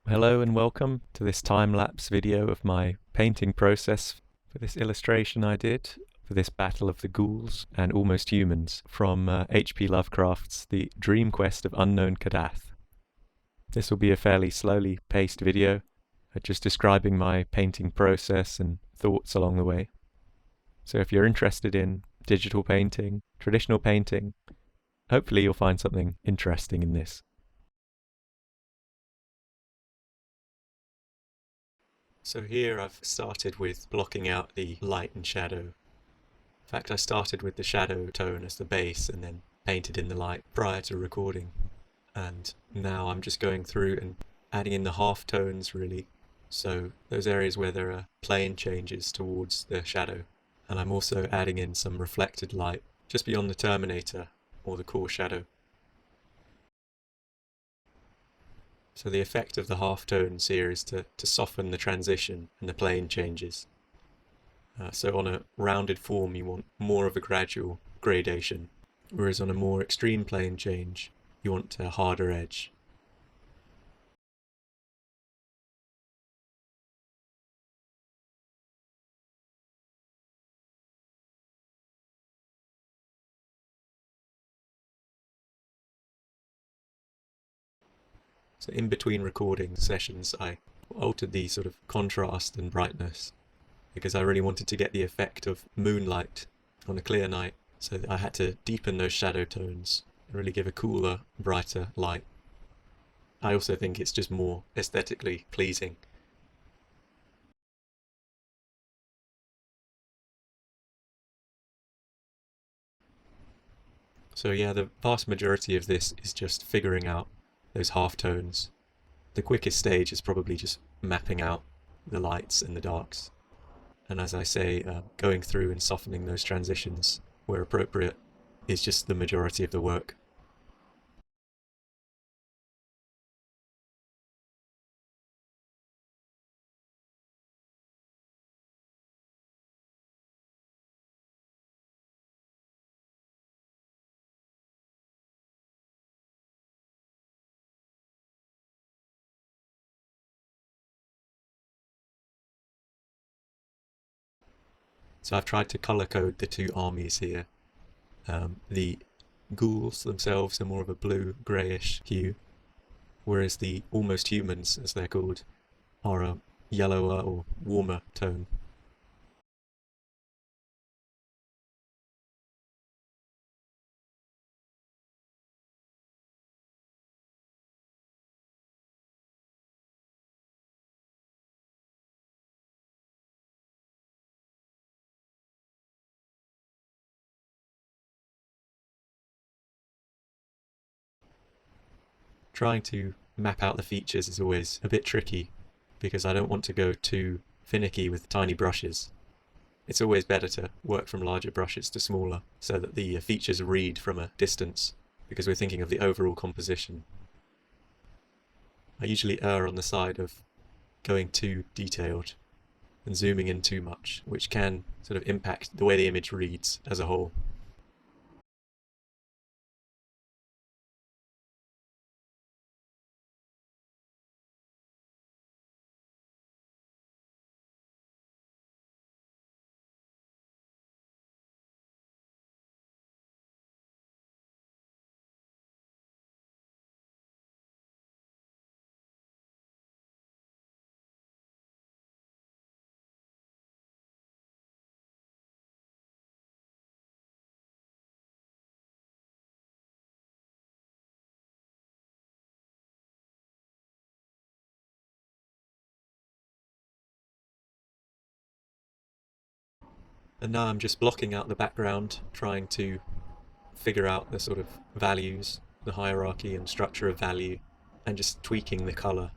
Hello and welcome to this time-lapse video of my painting process for this illustration I did for this Battle of the Ghouls and Almost Humans from H.P. Lovecraft's The Dream Quest of Unknown Kadath. This will be a fairly slowly paced video, just describing my painting process and thoughts along the way. So if you're interested in digital painting, traditional painting, hopefully you'll find something interesting in this. So here I've started with blocking out the light and shadow. In fact, I started with the shadow tone as the base and then painted in the light prior to recording. And now I'm just going through and adding in the half tones really. So those areas where there are plane changes towards the shadow. And I'm also adding in some reflected light just beyond the terminator or the core shadow. So the effect of the half-tones here is to soften the transition and the plane changes. So on a rounded form you want more of a gradual gradation, whereas on a more extreme plane change you want a harder edge. So in between recording sessions I altered the sort of contrast and brightness because I really wanted to get the effect of moonlight on a clear night, so that I had to deepen those shadow tones and really give a cooler, brighter light. I also think it's just more aesthetically pleasing. So yeah, the vast majority of this is just figuring out those half tones. The quickest stage is probably just mapping out the lights and the darks. And as I say, going through and softening those transitions where appropriate is just the majority of the work. So I've tried to color code the two armies here. The ghouls themselves are more of a blue greyish hue, whereas the almost humans, as they're called, are a yellower or warmer tone. Trying to map out the features is always a bit tricky because I don't want to go too finicky with tiny brushes. It's always better to work from larger brushes to smaller so that the features read from a distance because we're thinking of the overall composition. I usually err on the side of going too detailed and zooming in too much, which can sort of impact the way the image reads as a whole. And now I'm just blocking out the background, trying to figure out the sort of values, the hierarchy and structure of value, and just tweaking the colour.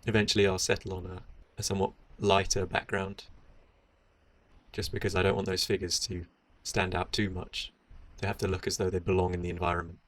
Eventually I'll settle on a somewhat lighter background, just because I don't want those figures to stand out too much. They have to look as though they belong in the environment.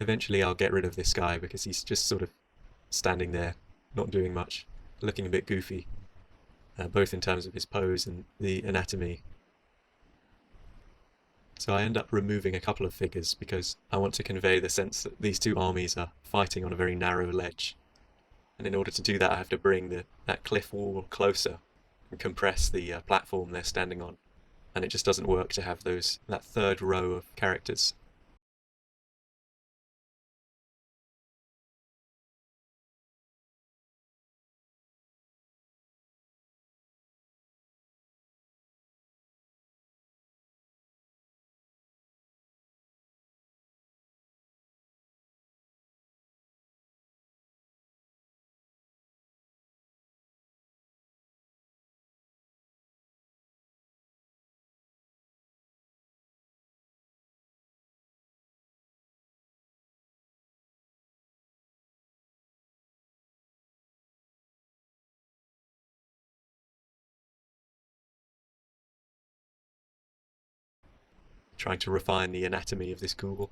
Eventually I'll get rid of this guy because he's just sort of standing there, not doing much, looking a bit goofy, both in terms of his pose and the anatomy. So I end up removing a couple of figures because I want to convey the sense that these two armies are fighting on a very narrow ledge. And in order to do that I have to bring that cliff wall closer and compress the platform they're standing on. And it just doesn't work to have that third row of characters. Trying to refine the anatomy of this ghoul.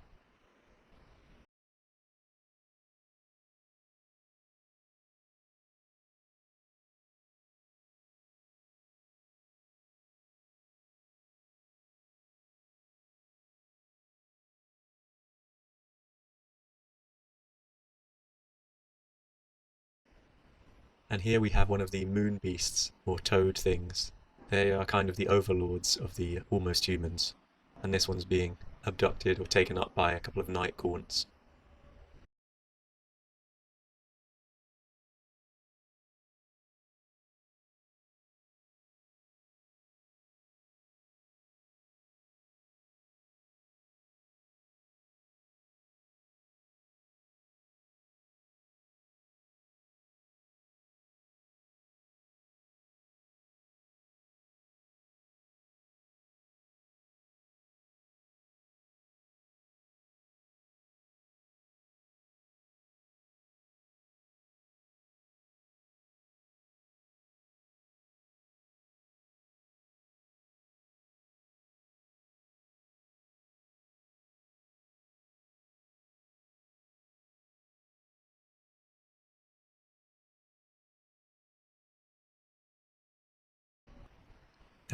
And here we have one of the moon beasts, or toad things. They are kind of the overlords of the almost humans, and this one's being abducted or taken up by a couple of night gaunts.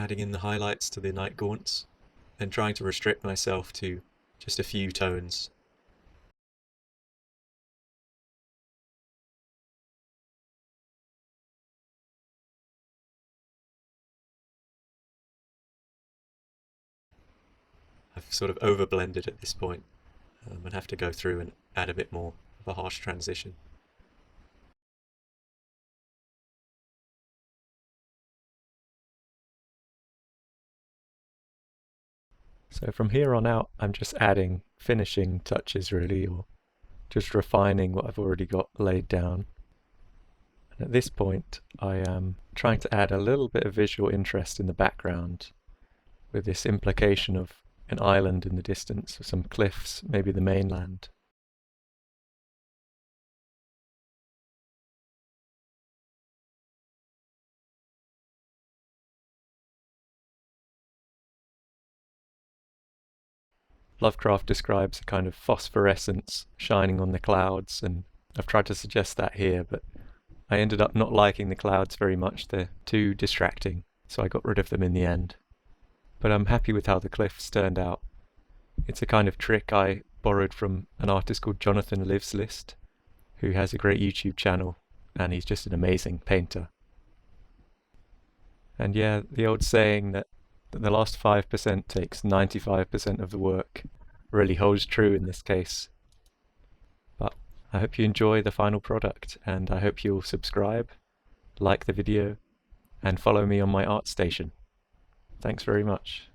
Adding in the highlights to the night gaunts, and trying to restrict myself to just a few tones. I've sort of overblended at this point, and have to go through and add a bit more of a harsh transition. So from here on out, I'm just adding finishing touches really, or just refining what I've already got laid down. And at this point, I am trying to add a little bit of visual interest in the background with this implication of an island in the distance, or some cliffs, maybe the mainland. Lovecraft describes a kind of phosphorescence shining on the clouds, and I've tried to suggest that here, but I ended up not liking the clouds very much. They're too distracting, so I got rid of them in the end. But I'm happy with how the cliffs turned out. It's a kind of trick I borrowed from an artist called Jonathan Lives List, who has a great YouTube channel, and he's just an amazing painter. And yeah, the old saying that the last 5% takes 95% of the work really holds true in this case. But I hope you enjoy the final product, and I hope you'll subscribe, like the video, and follow me on my art station. Thanks very much.